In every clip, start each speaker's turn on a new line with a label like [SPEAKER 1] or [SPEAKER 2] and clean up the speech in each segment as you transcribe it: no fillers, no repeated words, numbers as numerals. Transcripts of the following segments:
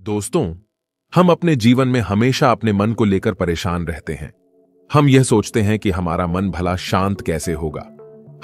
[SPEAKER 1] दोस्तों, हम अपने जीवन में हमेशा अपने मन को लेकर परेशान रहते हैं। हम यह सोचते हैं कि हमारा मन भला शांत कैसे होगा।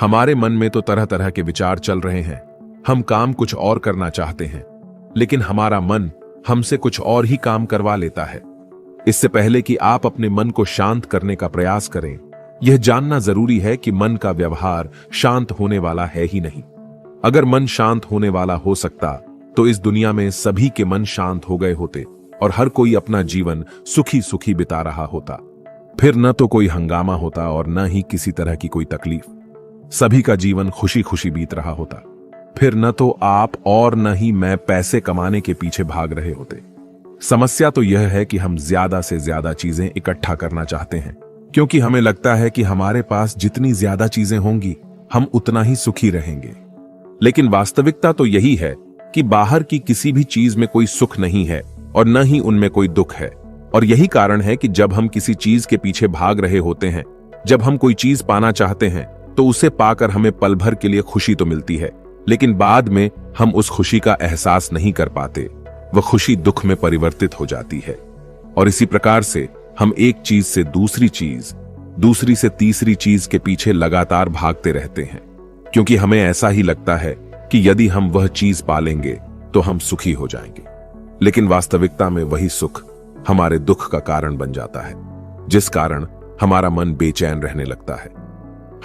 [SPEAKER 1] हमारे मन में तो तरह तरह के विचार चल रहे हैं। हम काम कुछ और करना चाहते हैं, लेकिन हमारा मन हमसे कुछ और ही काम करवा लेता है। इससे पहले कि आप अपने मन को शांत करने का प्रयास करें, यह जानना जरूरी है कि मन का व्यवहार शांत होने वाला है ही नहीं। अगर मन शांत होने वाला हो सकता तो इस दुनिया में सभी के मन शांत हो गए होते और हर कोई अपना जीवन सुखी सुखी बिता रहा होता। फिर न तो कोई हंगामा होता और न ही किसी तरह की कोई तकलीफ। सभी का जीवन खुशी खुशी बीत रहा होता। फिर न तो आप और न ही मैं पैसे कमाने के पीछे भाग रहे होते। समस्या तो यह है कि हम ज्यादा से ज्यादा चीजें इकट्ठा करना चाहते हैं, क्योंकि हमें लगता है कि हमारे पास जितनी ज्यादा चीजें होंगी हम उतना ही सुखी रहेंगे। लेकिन वास्तविकता तो यही है कि बाहर की किसी भी चीज में कोई सुख नहीं है और न ही उनमें कोई दुख है। और यही कारण है कि जब हम किसी चीज के पीछे भाग रहे होते हैं, जब हम कोई चीज पाना चाहते हैं, तो उसे पाकर हमें पल भर के लिए खुशी तो मिलती है, लेकिन बाद में हम उस खुशी का एहसास नहीं कर पाते। वह खुशी दुख में परिवर्तित हो जाती है। और इसी प्रकार से हम एक चीज से दूसरी चीज, दूसरी से तीसरी चीज के पीछे लगातार भागते रहते हैं, क्योंकि हमें ऐसा ही लगता है कि यदि हम वह चीज पालेंगे तो हम सुखी हो जाएंगे। लेकिन वास्तविकता में वही सुख हमारे दुख का कारण बन जाता है, जिस कारण हमारा मन बेचैन रहने लगता है।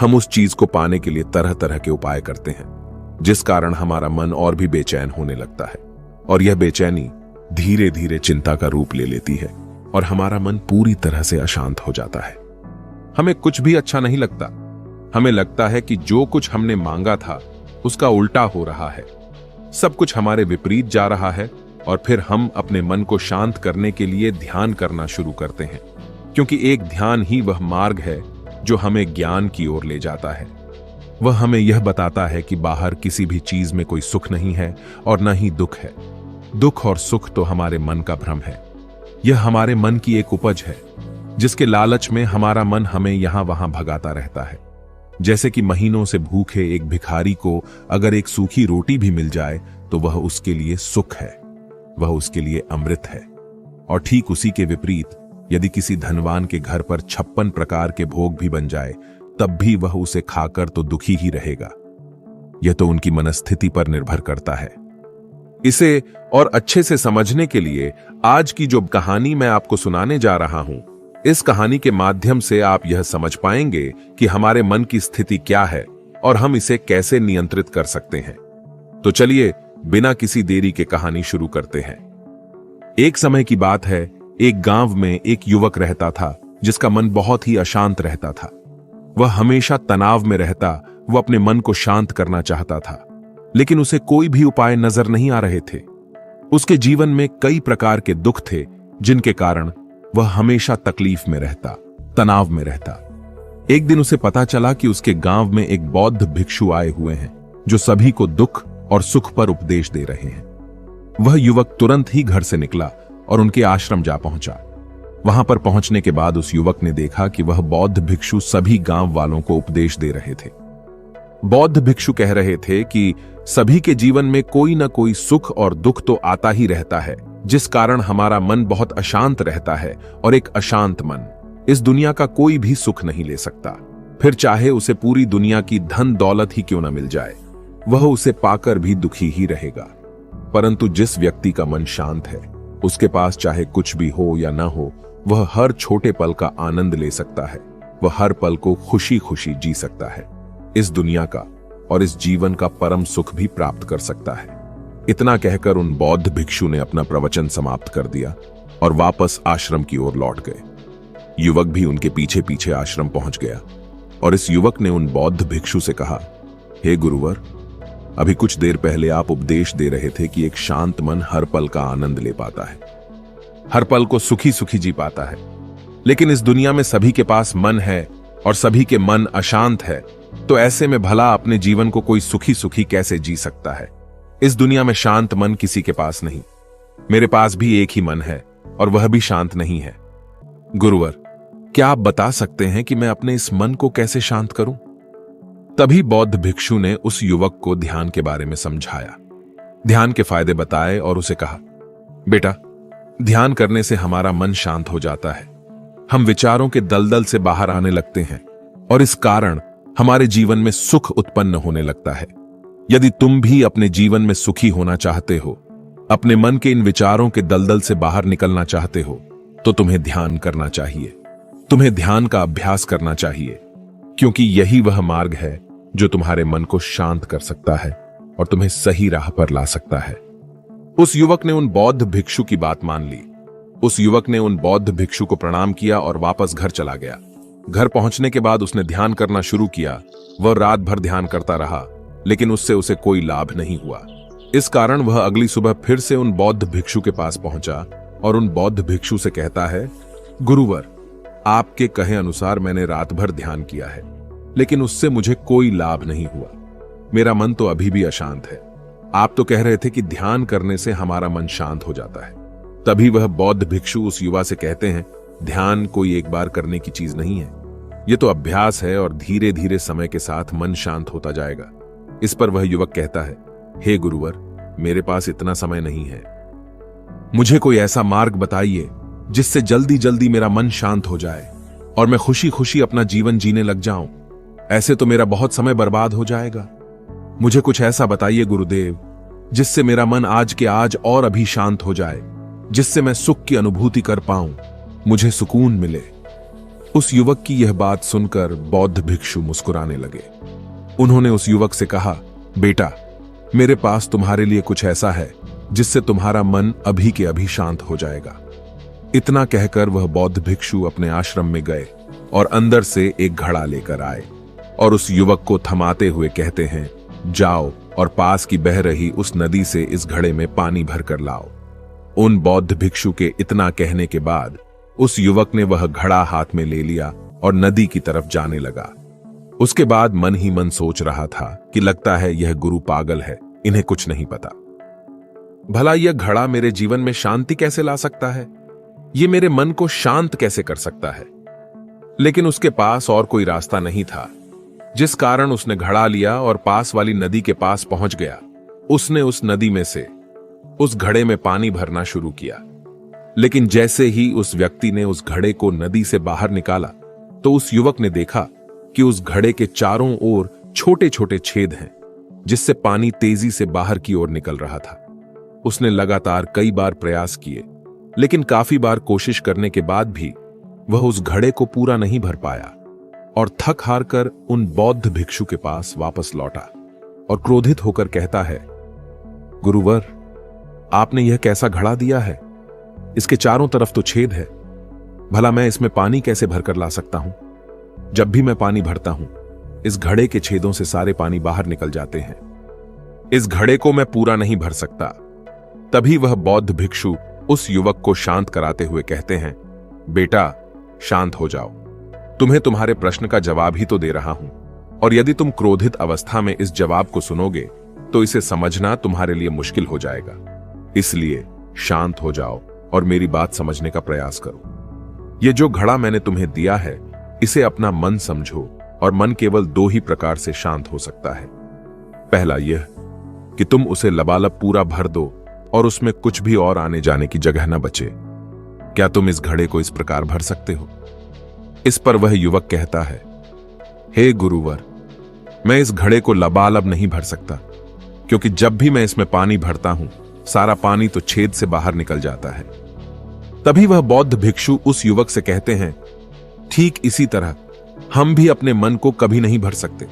[SPEAKER 1] हम उस चीज को पाने के लिए तरह तरह के उपाय करते हैं, जिस कारण हमारा मन और भी बेचैन होने लगता है। और यह बेचैनी धीरे धीरे चिंता का रूप ले लेती है और हमारा मन पूरी तरह से अशांत हो जाता है। हमें कुछ भी अच्छा नहीं लगता। हमें लगता है कि जो कुछ हमने मांगा था उसका उल्टा हो रहा है। सब कुछ हमारे विपरीत जा रहा है। और फिर हम अपने मन को शांत करने के लिए ध्यान करना शुरू करते हैं, क्योंकि एक ध्यान ही वह मार्ग है जो हमें ज्ञान की ओर ले जाता है। वह हमें यह बताता है कि बाहर किसी भी चीज में कोई सुख नहीं है और न ही दुख है। दुख और सुख तो हमारे मन का भ्रम है। यह हमारे मन की एक उपज है, जिसके लालच में हमारा मन हमें यहां वहां भगाता रहता है। जैसे कि महीनों से भूखे एक भिखारी को अगर एक सूखी रोटी भी मिल जाए तो वह उसके लिए सुख है, वह उसके लिए अमृत है। और ठीक उसी के विपरीत यदि किसी धनवान के घर पर 56 प्रकार के भोग भी बन जाए, तब भी वह उसे खाकर तो दुखी ही रहेगा। यह तो उनकी मनस्थिति पर निर्भर करता है। इसे और अच्छे से समझने के लिए आज की जो कहानी मैं आपको सुनाने जा रहा हूं, इस कहानी के माध्यम से आप यह समझ पाएंगे कि हमारे मन की स्थिति क्या है और हम इसे कैसे नियंत्रित कर सकते हैं। तो चलिए बिना किसी देरी के कहानी शुरू करते हैं। एक समय की बात है, एक गांव में एक युवक रहता था जिसका मन बहुत ही अशांत रहता था। वह हमेशा तनाव में रहता। वह अपने मन को शांत करना चाहता था, लेकिन उसे कोई भी उपाय नजर नहीं आ रहे थे। उसके जीवन में कई प्रकार के दुख थे, जिनके कारण वह हमेशा तकलीफ में रहता, तनाव में रहता। एक दिन उसे पता चला कि उसके गांव में एक बौद्ध भिक्षु आए हुए हैं, जो सभी को दुख और सुख पर उपदेश दे रहे हैं। वह युवक तुरंत ही घर से निकला और उनके आश्रम जा पहुंचा। वहां पर पहुंचने के बाद उस युवक ने देखा कि वह बौद्ध भिक्षु सभी गांव वालों को उपदेश दे रहे थे। बौद्ध भिक्षु कह रहे थे कि सभी के जीवन में कोई ना कोई सुख और दुख तो आता ही रहता है, जिस कारण हमारा मन बहुत अशांत रहता है। और एक अशांत मन इस दुनिया का कोई भी सुख नहीं ले सकता। फिर चाहे उसे पूरी दुनिया की धन दौलत ही क्यों न मिल जाए, वह उसे पाकर भी दुखी ही रहेगा। परंतु जिस व्यक्ति का मन शांत है, उसके पास चाहे कुछ भी हो या ना हो, वह हर छोटे पल का आनंद ले सकता है। वह हर पल को खुशी खुशी जी सकता है। इस दुनिया का और इस जीवन का परम सुख भी प्राप्त कर सकता है। इतना कहकर उन बौद्ध भिक्षु ने अपना प्रवचन समाप्त कर दिया और वापस आश्रम की ओर लौट गए। युवक भी उनके पीछे पीछे आश्रम पहुंच गया और इस युवक ने उन बौद्ध भिक्षु से कहा, हे गुरुवर, अभी कुछ देर पहले आप उपदेश दे रहे थे कि एक शांत मन हर पल का आनंद ले पाता है, हर पल को सुखी सुखी जी पाता है। लेकिन इस दुनिया में सभी के पास मन है और सभी के मन अशांत है, तो ऐसे में भला अपने जीवन को कोई सुखी सुखी कैसे जी सकता है। इस दुनिया में शांत मन किसी के पास नहीं। मेरे पास भी एक ही मन है और वह भी शांत नहीं है। गुरुवर, क्या आप बता सकते हैं कि मैं अपने इस मन को कैसे शांत करूं? तभी बौद्ध भिक्षु ने उस युवक को ध्यान के बारे में समझाया, ध्यान के फायदे बताए और उसे कहा, बेटा, ध्यान करने से हमारा मन शांत हो जाता है। हम विचारों के दलदल से बाहर आने लगते हैं और इस कारण हमारे जीवन में सुख उत्पन्न होने लगता है। यदि तुम भी अपने जीवन में सुखी होना चाहते हो, अपने मन के इन विचारों के दलदल से बाहर निकलना चाहते हो, तो तुम्हें ध्यान करना चाहिए। तुम्हें ध्यान का अभ्यास करना चाहिए, क्योंकि यही वह मार्ग है जो तुम्हारे मन को शांत कर सकता है और तुम्हें सही राह पर ला सकता है। उस युवक ने उन बौद्ध भिक्षु की बात मान ली। उस युवक ने उन बौद्ध भिक्षु को प्रणाम किया और वापस घर चला गया। घर पहुंचने के बाद उसने ध्यान करना शुरू किया। वह रात भर ध्यान करता रहा, लेकिन उससे उसे कोई लाभ नहीं हुआ। इस कारण वह अगली सुबह फिर से उन बौद्ध भिक्षु के पास पहुंचा और उन बौद्ध भिक्षु से कहता है, गुरुवर, आपके कहे अनुसार मैंने रात भर ध्यान किया है, लेकिन उससे मुझे कोई लाभ नहीं हुआ। मेरा मन तो अभी भी अशांत है। आप तो कह रहे थे कि ध्यान करने से हमारा मन शांत हो जाता है। तभी वह बौद्ध भिक्षु उस युवा से कहते हैं, ध्यान कोई एक बार करने की चीज नहीं है। यह तो अभ्यास है और धीरे धीरे समय के साथ मन शांत होता जाएगा। इस पर वह युवक कहता है, हे गुरुवर, मेरे पास इतना समय नहीं है। मुझे कोई ऐसा मार्ग बताइए जिससे जल्दी जल्दी मेरा मन शांत हो जाए और मैं खुशी खुशी अपना जीवन जीने लग जाऊं। ऐसे तो मेरा बहुत समय बर्बाद हो जाएगा। मुझे कुछ ऐसा बताइए गुरुदेव, जिससे मेरा मन आज के आज और अभी शांत हो जाए, जिससे मैं सुख की अनुभूति कर पाऊं, मुझे सुकून मिले। उस युवक की यह बात सुनकर बौद्ध भिक्षु मुस्कुराने लगे। उन्होंने उस युवक से कहा, बेटा, मेरे पास तुम्हारे लिए कुछ ऐसा है जिससे तुम्हारा मन अभी के अभी शांत हो जाएगा। इतना कहकर वह बौद्ध भिक्षु अपने आश्रम में गए और अंदर से एक घड़ा लेकर आए और उस युवक को थमाते हुए कहते हैं, जाओ और पास की बह रही उस नदी से इस घड़े में पानी भरकर लाओ। उन बौद्ध भिक्षु के इतना कहने के बाद उस युवक ने वह घड़ा हाथ में ले लिया और नदी की तरफ जाने लगा। उसके बाद मन ही मन सोच रहा था कि लगता है यह गुरु पागल है, इन्हें कुछ नहीं पता। भला यह घड़ा मेरे जीवन में शांति कैसे ला सकता है? यह मेरे मन को शांत कैसे कर सकता है? लेकिन उसके पास और कोई रास्ता नहीं था, जिस कारण उसने घड़ा लिया और पास वाली नदी के पास पहुंच गया। उसने उस नदी में से उस घड़े में पानी भरना शुरू किया, लेकिन जैसे ही उस व्यक्ति ने उस घड़े को नदी से बाहर निकाला तो उस युवक ने देखा कि उस घड़े के चारों ओर छोटे छोटे छेद हैं, जिससे पानी तेजी से बाहर की ओर निकल रहा था। उसने लगातार कई बार प्रयास किए, लेकिन काफी बार कोशिश करने के बाद भी वह उस घड़े को पूरा नहीं भर पाया और थक हार कर उन बौद्ध भिक्षु के पास वापस लौटा और क्रोधित होकर कहता है, गुरुवर, आपने यह कैसा घड़ा दिया है? इसके चारों तरफ तो छेद है। भला मैं इसमें पानी कैसे भरकर ला सकता हूं? जब भी मैं पानी भरता हूं, इस घड़े के छेदों से सारे पानी बाहर निकल जाते हैं। इस घड़े को मैं पूरा नहीं भर सकता। तभी वह बौद्ध भिक्षु उस युवक को शांत कराते हुए कहते हैं, बेटा, शांत हो जाओ। तुम्हें तुम्हारे प्रश्न का जवाब ही तो दे रहा हूं, और यदि तुम क्रोधित अवस्था में इस जवाब को सुनोगे तो इसे समझना तुम्हारे लिए मुश्किल हो जाएगा। इसलिए शांत हो जाओ और मेरी बात समझने का प्रयास करो। यह जो घड़ा मैंने तुम्हें दिया है, इसे अपना मन समझो, और मन केवल दो ही प्रकार से शांत हो सकता है। पहला यह कि तुम उसे लबालब पूरा भर दो और उसमें कुछ भी और आने जाने की जगह न बचे। क्या तुम इस घड़े को इस प्रकार भर सकते हो? इस पर वह युवक कहता है, हे गुरुवर, मैं इस घड़े को लबालब नहीं भर सकता, क्योंकि जब भी मैं इसमें पानी भरता हूं, सारा पानी तो छेद से बाहर निकल जाता है। तभी वह बौद्ध भिक्षु उस युवक से कहते हैं, ठीक इसी तरह हम भी अपने मन को कभी नहीं भर सकते।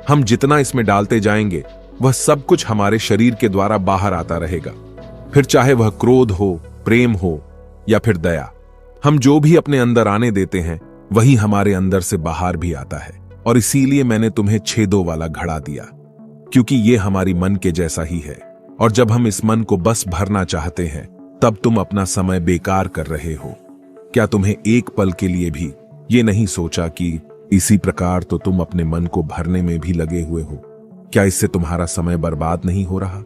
[SPEAKER 1] हम जितना इसमें डालते जाएंगे, वह सब कुछ हमारे शरीर के द्वारा बाहर आता रहेगा। फिर चाहे वह क्रोध हो, प्रेम हो या फिर दया, हम जो भी अपने अंदर आने देते हैं, वही हमारे अंदर से बाहर भी आता है। और इसीलिए मैंने तुम्हें छेदों वाला घड़ा दिया, क्योंकि यह हमारी मन के जैसा ही है। और जब हम इस मन को बस भरना चाहते हैं, तब तुम अपना समय बेकार कर रहे हो। क्या तुम्हें एक पल के लिए भी ये नहीं सोचा कि इसी प्रकार तो तुम अपने मन को भरने में भी लगे हुए हो? क्या इससे तुम्हारा समय बर्बाद नहीं हो रहा?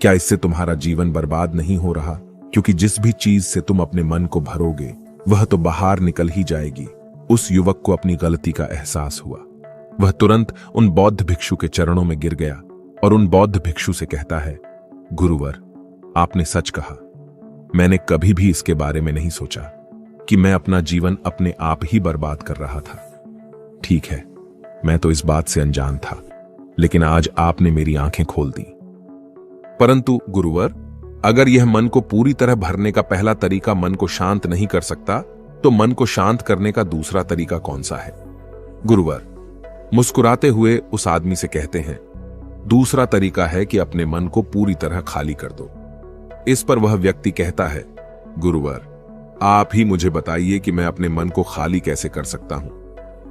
[SPEAKER 1] क्या इससे तुम्हारा जीवन बर्बाद नहीं हो रहा? क्योंकि जिस भी चीज से तुम अपने मन को भरोगे, वह तो बाहर निकल ही जाएगी। उस युवक को अपनी गलती का एहसास हुआ। वह तुरंत उन बौद्ध भिक्षु के चरणों में गिर गया और उन बौद्ध भिक्षु से कहता है, गुरुवर, आपने सच कहा। मैंने कभी भी इसके बारे में नहीं सोचा कि मैं अपना जीवन अपने आप ही बर्बाद कर रहा था। ठीक है, मैं तो इस बात से अनजान था, लेकिन आज आपने मेरी आंखें खोल दी। परंतु गुरुवर, अगर यह मन को पूरी तरह भरने का पहला तरीका मन को शांत नहीं कर सकता, तो मन को शांत करने का दूसरा तरीका कौन सा है? गुरुवर मुस्कुराते हुए उस आदमी से कहते हैं, दूसरा तरीका है कि अपने मन को पूरी तरह खाली कर दो। इस पर वह व्यक्ति कहता है, गुरुवर आप ही मुझे बताइए कि मैं अपने मन को खाली कैसे कर सकता हूं।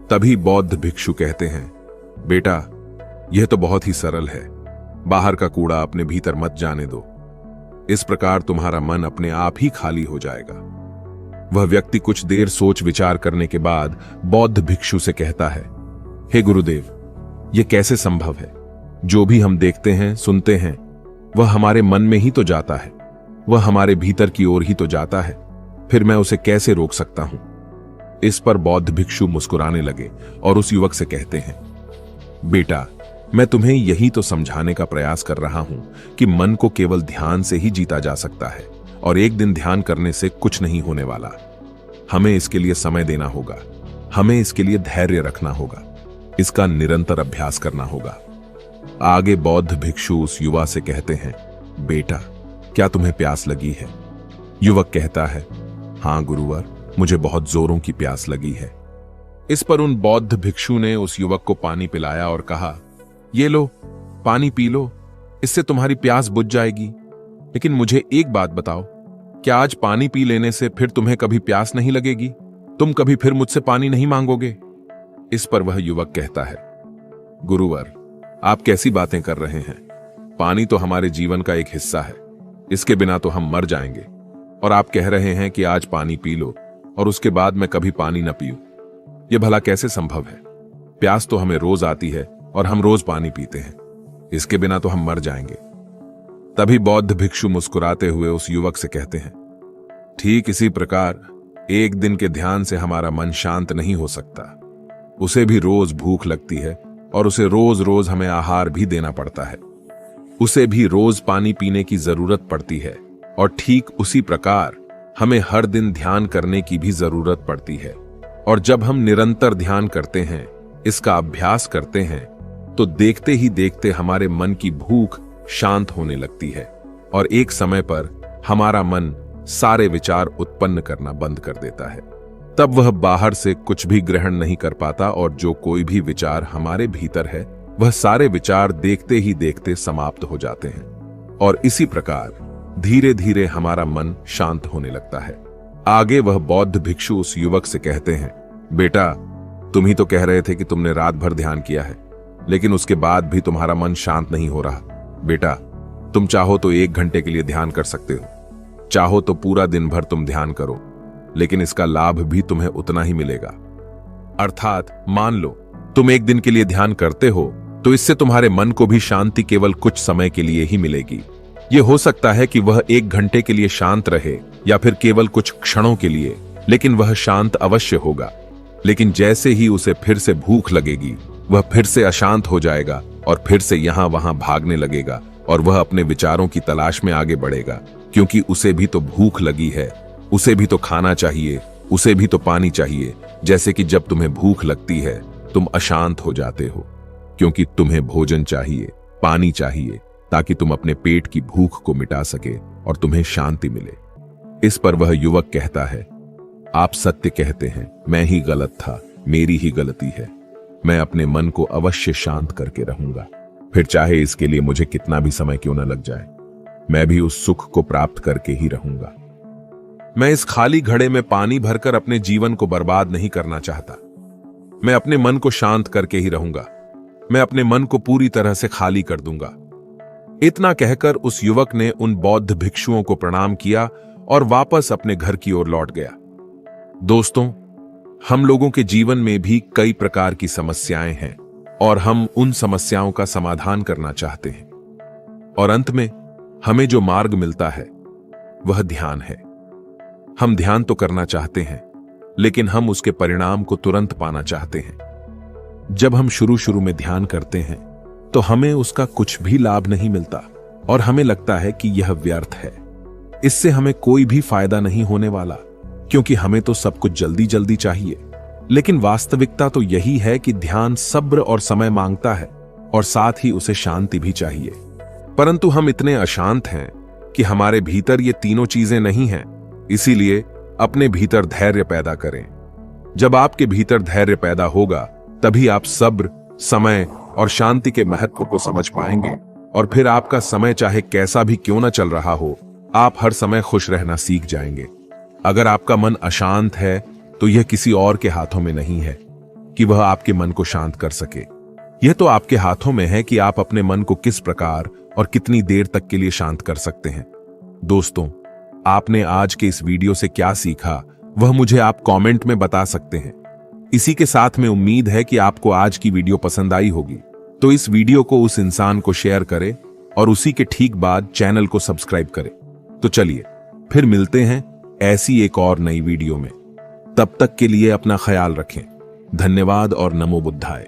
[SPEAKER 1] तभी बौद्ध भिक्षु कहते हैं, बेटा यह तो बहुत ही सरल है, बाहर का कूड़ा अपने भीतर मत जाने दो, इस प्रकार तुम्हारा मन अपने आप ही खाली हो जाएगा। वह व्यक्ति कुछ देर सोच विचार करने के बाद बौद्ध भिक्षु से कहता है, हे गुरुदेव यह कैसे संभव है? जो भी हम देखते हैं सुनते हैं वह हमारे मन में ही तो जाता है, वह हमारे भीतर की ओर ही तो जाता है, फिर मैं उसे कैसे रोक सकता हूं? इस पर बौद्ध भिक्षु मुस्कुराने लगे और उस युवक से कहते हैं, बेटा मैं तुम्हें यही तो समझाने का प्रयास कर रहा हूं कि मन को केवल ध्यान से ही जीता जा सकता है और एक दिन ध्यान करने से कुछ नहीं होने वाला। हमें इसके लिए समय देना होगा, हमें इसके लिए धैर्य रखना होगा, इसका निरंतर अभ्यास करना होगा। आगे बौद्ध भिक्षु उस युवा से कहते हैं, बेटा क्या तुम्हें प्यास लगी है? युवक कहता है, हां गुरुवर मुझे बहुत जोरों की प्यास लगी है। इस पर उन बौद्ध भिक्षु ने उस युवक को पानी पिलाया और कहा, ये लो पानी पी लो, इससे तुम्हारी प्यास बुझ जाएगी। लेकिन मुझे एक बात बताओ, क्या आज पानी पी लेने से फिर तुम्हें कभी प्यास नहीं लगेगी? तुम कभी फिर मुझसे पानी नहीं मांगोगे? इस पर वह युवक कहता है, गुरुवर आप कैसी बातें कर रहे हैं? पानी तो हमारे जीवन का एक हिस्सा है, इसके बिना तो हम मर जाएंगे, और आप कह रहे हैं कि आज पानी पी लो और उसके बाद मैं कभी पानी न पीऊं। यह भला कैसे संभव है? प्यास तो हमें रोज आती है और हम रोज पानी पीते हैं, इसके बिना तो हम मर जाएंगे। तभी बौद्ध भिक्षु मुस्कुराते हुए उस युवक से कहते हैं, ठीक इसी प्रकार एक दिन के ध्यान से हमारा मन शांत नहीं हो सकता, उसे भी रोज भूख लगती है और उसे रोज रोज हमें आहार भी देना पड़ता है, उसे भी रोज पानी पीने की जरूरत पड़ती है, और ठीक उसी प्रकार हमें हर दिन ध्यान करने की भी जरूरत पड़ती है। और जब हम निरंतर ध्यान करते हैं, इसका अभ्यास करते हैं, तो देखते ही देखते हमारे मन की भूख शांत होने लगती है और एक समय पर हमारा मन सारे विचार उत्पन्न करना बंद कर देता है। तब वह बाहर से कुछ भी ग्रहण नहीं कर पाता और जो कोई भी विचार हमारे भीतर है वह सारे विचार देखते ही देखते समाप्त हो जाते हैं और इसी प्रकार धीरे धीरे हमारा मन शांत होने लगता है। आगे वह बौद्ध भिक्षु उस युवक से कहते हैं, बेटा तुम ही तो कह रहे थे कि तुमने रात भर ध्यान किया है, लेकिन उसके बाद भी तुम्हारा मन शांत नहीं हो रहा। बेटा तुम चाहो तो 1 घंटे के लिए ध्यान कर सकते हो, चाहो तो पूरा दिन भर तुम ध्यान करो, लेकिन इसका लाभ भी तुम्हें उतना ही मिलेगा। अर्थात मान लो तुम 1 दिन के लिए ध्यान करते हो तो इससे तुम्हारे मन को भी शांति केवल कुछ समय के लिए ही मिलेगी। यह हो सकता है कि वह 1 घंटे के लिए शांत रहे या फिर केवल कुछ क्षणों के लिए, लेकिन वह शांत अवश्य होगा। लेकिन जैसे ही उसे फिर से भूख लगेगी वह फिर से अशांत हो जाएगा और फिर से यहां वहां भागने लगेगा और वह अपने विचारों की तलाश में आगे बढ़ेगा, क्योंकि उसे भी तो भूख लगी है, उसे भी तो खाना चाहिए, उसे भी तो पानी चाहिए। जैसे कि जब तुम्हें भूख लगती है तुम अशांत हो जाते हो, क्योंकि तुम्हें भोजन चाहिए, पानी चाहिए, ताकि तुम अपने पेट की भूख को मिटा सके और तुम्हें शांति मिले। इस पर वह युवक कहता है, आप सत्य कहते हैं, मैं ही गलत था, मेरी ही गलती है। मैं अपने मन को अवश्य शांत करके रहूंगा, फिर चाहे इसके लिए मुझे कितना भी समय क्यों न लग जाए, मैं भी उस सुख को प्राप्त करके ही रहूंगा। मैं इस खाली घड़े में पानी भरकर अपने जीवन को बर्बाद नहीं करना चाहता। मैं अपने मन को शांत करके ही रहूंगा, मैं अपने मन को पूरी तरह से खाली कर दूंगा। इतना कहकर उस युवक ने उन बौद्ध भिक्षुओं को प्रणाम किया और वापस अपने घर की ओर लौट गया। दोस्तों, हम लोगों के जीवन में भी कई प्रकार की समस्याएं हैं और हम उन समस्याओं का समाधान करना चाहते हैं, और अंत में हमें जो मार्ग मिलता है वह ध्यान है। हम ध्यान तो करना चाहते हैं, लेकिन हम उसके परिणाम को तुरंत पाना चाहते हैं। जब हम शुरू में ध्यान करते हैं तो हमें उसका कुछ भी लाभ नहीं मिलता और हमें लगता है कि यह व्यर्थ है। इससे हमें कोई भी फायदा नहीं होने वाला, क्योंकि हमें तो सब कुछ जल्दी जल्दी चाहिए। लेकिन वास्तविकता तो यही है कि ध्यान सब्र और समय मांगता है, और साथ ही उसे शांति भी चाहिए। परंतु हम इतने अशांत हैं कि हमारे भीतर ये तीनों चीजें नहीं हैं। इसीलिए अपने भीतर धैर्य पैदा करें। जब आपके भीतर धैर्य पैदा होगा, तभी आप सब्र, समय और शांति के महत्व को समझ पाएंगे, और फिर आपका समय चाहे कैसा भी क्यों ना चल रहा हो, आप हर समय खुश रहना सीख जाएंगे। अगर आपका मन अशांत है, तो यह किसी और के हाथों में नहीं है कि वह आपके मन को शांत कर सके। यह तो आपके हाथों में है कि आप अपने मन को किस प्रकार और कितनी देर तक के लिए शांत कर सकते हैं। दोस्तों, आपने आज के इस वीडियो से क्या सीखा, वह मुझे आप कमेंट में बता सकते हैं। इसी के साथ में उम्मीद है कि आपको आज की वीडियो पसंद आई होगी, तो इस वीडियो को उस इंसान को शेयर करें और उसी के ठीक बाद चैनल को सब्सक्राइब करें। तो चलिए फिर मिलते हैं ऐसी एक और नई वीडियो में। तब तक के लिए अपना ख्याल रखें। धन्यवाद और नमो बुद्धाय।